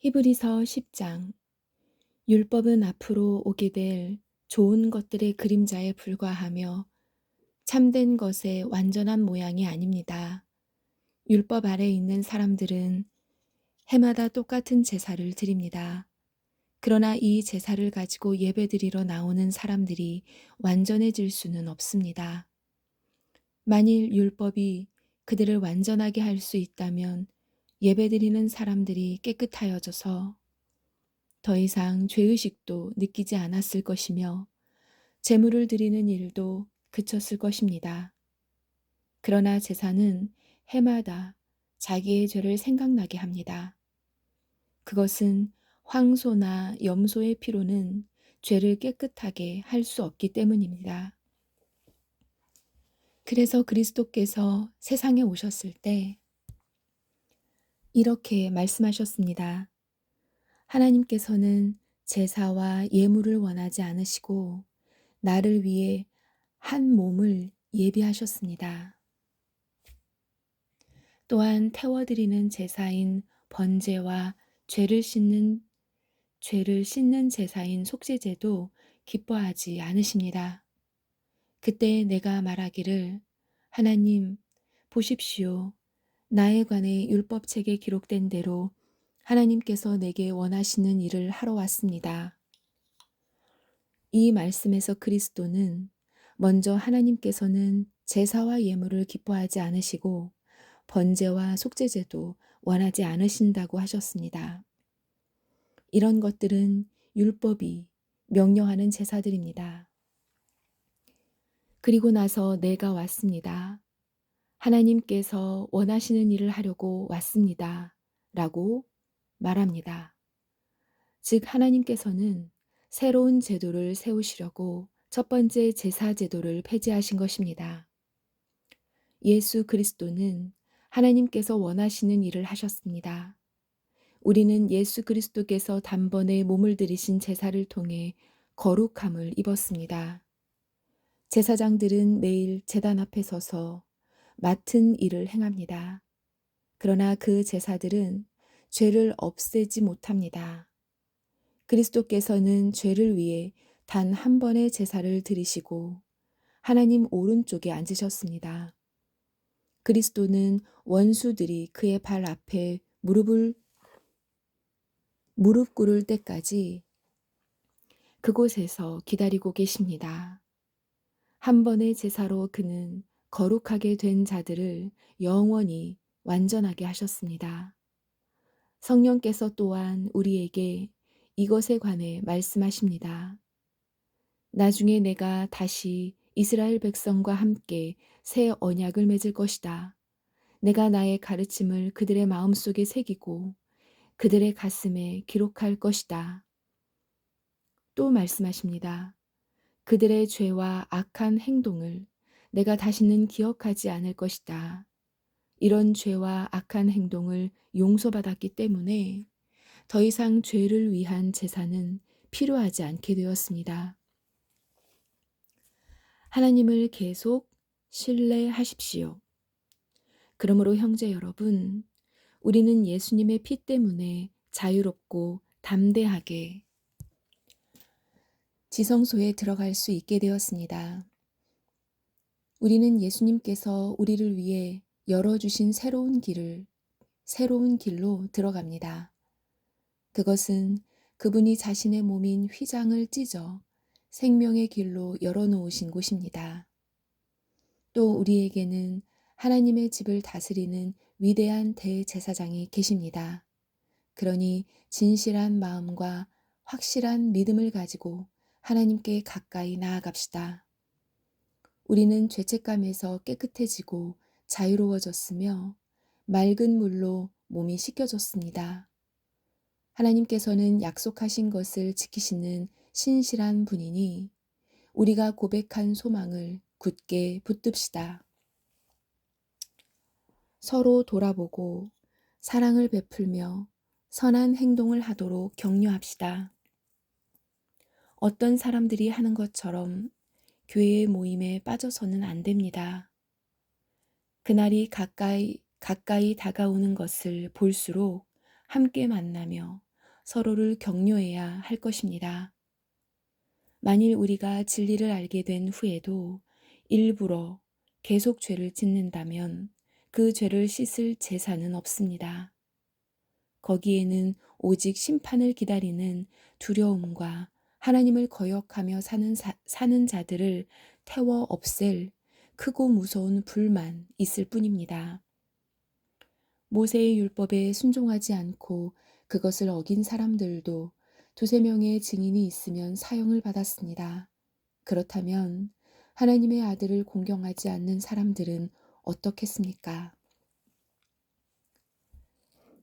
히브리서 10장. 율법은 앞으로 오게 될 좋은 것들의 그림자에 불과하며 참된 것의 완전한 모양이 아닙니다. 율법 아래 있는 사람들은 해마다 똑같은 제사를 드립니다. 그러나 이 제사를 가지고 예배드리러 나오는 사람들이 완전해질 수는 없습니다. 만일 율법이 그들을 완전하게 할 수 있다면 예배드리는 사람들이 깨끗하여져서 더 이상 죄의식도 느끼지 않았을 것이며 제물을 드리는 일도 그쳤을 것입니다. 그러나 제사는 해마다 자기의 죄를 생각나게 합니다. 그것은 황소나 염소의 피로는 죄를 깨끗하게 할 수 없기 때문입니다. 그래서 그리스도께서 세상에 오셨을 때 이렇게 말씀하셨습니다. 하나님께서는 제사와 예물을 원하지 않으시고 나를 위해 한 몸을 예비하셨습니다. 또한 태워드리는 제사인 번제와 죄를 씻는 제사인 속죄제도 기뻐하지 않으십니다. 그때 내가 말하기를 하나님 보십시오. 나에 관해 율법책에 기록된 대로 하나님께서 내게 원하시는 일을 하러 왔습니다. 이 말씀에서 그리스도는 먼저 하나님께서는 제사와 예물을 기뻐하지 않으시고 번제와 속죄제도 원하지 않으신다고 하셨습니다. 이런 것들은 율법이 명령하는 제사들입니다. 그리고 나서 내가 왔습니다. 하나님께서 원하시는 일을 하려고 왔습니다. 라고 말합니다. 즉 하나님께서는 새로운 제도를 세우시려고 첫 번째 제사 제도를 폐지하신 것입니다. 예수 그리스도는 하나님께서 원하시는 일을 하셨습니다. 우리는 예수 그리스도께서 단번에 몸을 들이신 제사를 통해 거룩함을 입었습니다. 제사장들은 매일 제단 앞에 서서 맡은 일을 행합니다. 그러나 그 제사들은 죄를 없애지 못합니다. 그리스도께서는 죄를 위해 단 한 번의 제사를 드리시고 하나님 오른쪽에 앉으셨습니다. 그리스도는 원수들이 그의 발 앞에 무릎 꿇을 때까지 그곳에서 기다리고 계십니다. 한 번의 제사로 그는 거룩하게 된 자들을 영원히 완전하게 하셨습니다. 성령께서 또한 우리에게 이것에 관해 말씀하십니다. 나중에 내가 다시 이스라엘 백성과 함께 새 언약을 맺을 것이다. 내가 나의 가르침을 그들의 마음속에 새기고 그들의 가슴에 기록할 것이다. 또 말씀하십니다. 그들의 죄와 악한 행동을 내가 다시는 기억하지 않을 것이다. 이런 죄와 악한 행동을 용서받았기 때문에 더 이상 죄를 위한 제사는 필요하지 않게 되었습니다. 하나님을 계속 신뢰하십시오. 그러므로 형제 여러분, 우리는 예수님의 피 때문에 자유롭고 담대하게 지성소에 들어갈 수 있게 되었습니다. 우리는 예수님께서 우리를 위해 열어주신 새로운 길로 들어갑니다. 그것은 그분이 자신의 몸인 휘장을 찢어 생명의 길로 열어놓으신 곳입니다. 또 우리에게는 하나님의 집을 다스리는 위대한 대제사장이 계십니다. 그러니 진실한 마음과 확실한 믿음을 가지고 하나님께 가까이 나아갑시다. 우리는 죄책감에서 깨끗해지고 자유로워졌으며 맑은 물로 몸이 씻겨졌습니다. 하나님께서는 약속하신 것을 지키시는 신실한 분이니 우리가 고백한 소망을 굳게 붙듭시다. 서로 돌아보고 사랑을 베풀며 선한 행동을 하도록 격려합시다. 어떤 사람들이 하는 것처럼 교회의 모임에 빠져서는 안 됩니다. 그날이 가까이 다가오는 것을 볼수록 함께 만나며 서로를 격려해야 할 것입니다. 만일 우리가 진리를 알게 된 후에도 일부러 계속 죄를 짓는다면 그 죄를 씻을 제사는 없습니다. 거기에는 오직 심판을 기다리는 두려움과 하나님을 거역하며 사는 자들을 태워 없앨 크고 무서운 불만 있을 뿐입니다. 모세의 율법에 순종하지 않고 그것을 어긴 사람들도 두세 명의 증인이 있으면 사형을 받았습니다. 그렇다면 하나님의 아들을 공경하지 않는 사람들은 어떻겠습니까?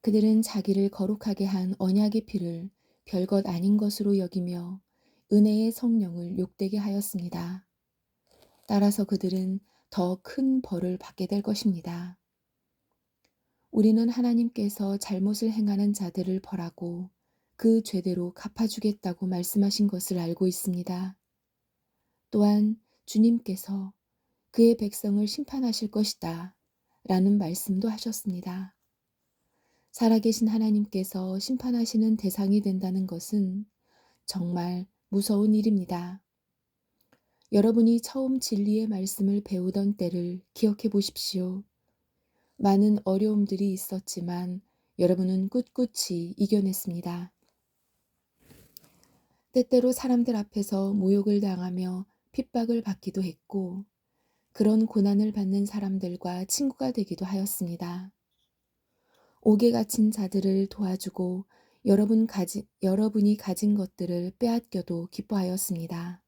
그들은 자기를 거룩하게 한 언약의 피를 별것 아닌 것으로 여기며 은혜의 성령을 욕되게 하였습니다. 따라서 그들은 더 큰 벌을 받게 될 것입니다. 우리는 하나님께서 잘못을 행하는 자들을 벌하고 그 죄대로 갚아주겠다고 말씀하신 것을 알고 있습니다. 또한 주님께서 그의 백성을 심판하실 것이다 라는 말씀도 하셨습니다. 살아계신 하나님께서 심판하시는 대상이 된다는 것은 정말 무서운 일입니다. 여러분이 처음 진리의 말씀을 배우던 때를 기억해 보십시오. 많은 어려움들이 있었지만 여러분은 꿋꿋이 이겨냈습니다. 때때로 사람들 앞에서 모욕을 당하며 핍박을 받기도 했고, 그런 고난을 받는 사람들과 친구가 되기도 하였습니다. 옥에 갇힌 자들을 도와주고 여러분이 가진 것들을 빼앗겨도 기뻐하였습니다.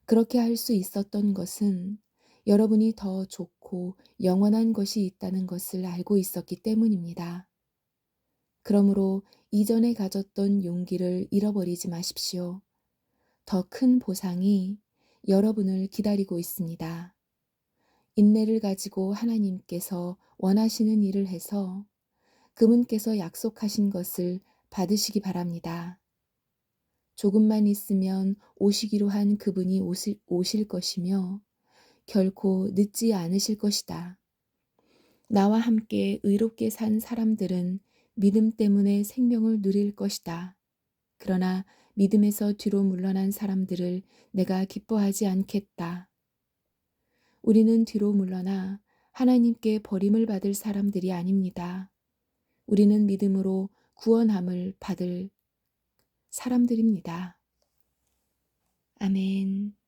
그렇게 할 수 있었던 것은 여러분이 더 좋고 영원한 것이 있다는 것을 알고 있었기 때문입니다. 그러므로 이전에 가졌던 용기를 잃어버리지 마십시오. 더 큰 보상이 여러분을 기다리고 있습니다. 인내를 가지고 하나님께서 원하시는 일을 해서 그분께서 약속하신 것을 받으시기 바랍니다. 조금만 있으면 오시기로 한 그분이 오실 것이며 결코 늦지 않으실 것이다. 나와 함께 의롭게 산 사람들은 믿음 때문에 생명을 누릴 것이다. 그러나 믿음에서 뒤로 물러난 사람들을 내가 기뻐하지 않겠다. 우리는 뒤로 물러나 하나님께 버림을 받을 사람들이 아닙니다. 우리는 믿음으로 구원함을 받을 사람들입니다. 아멘.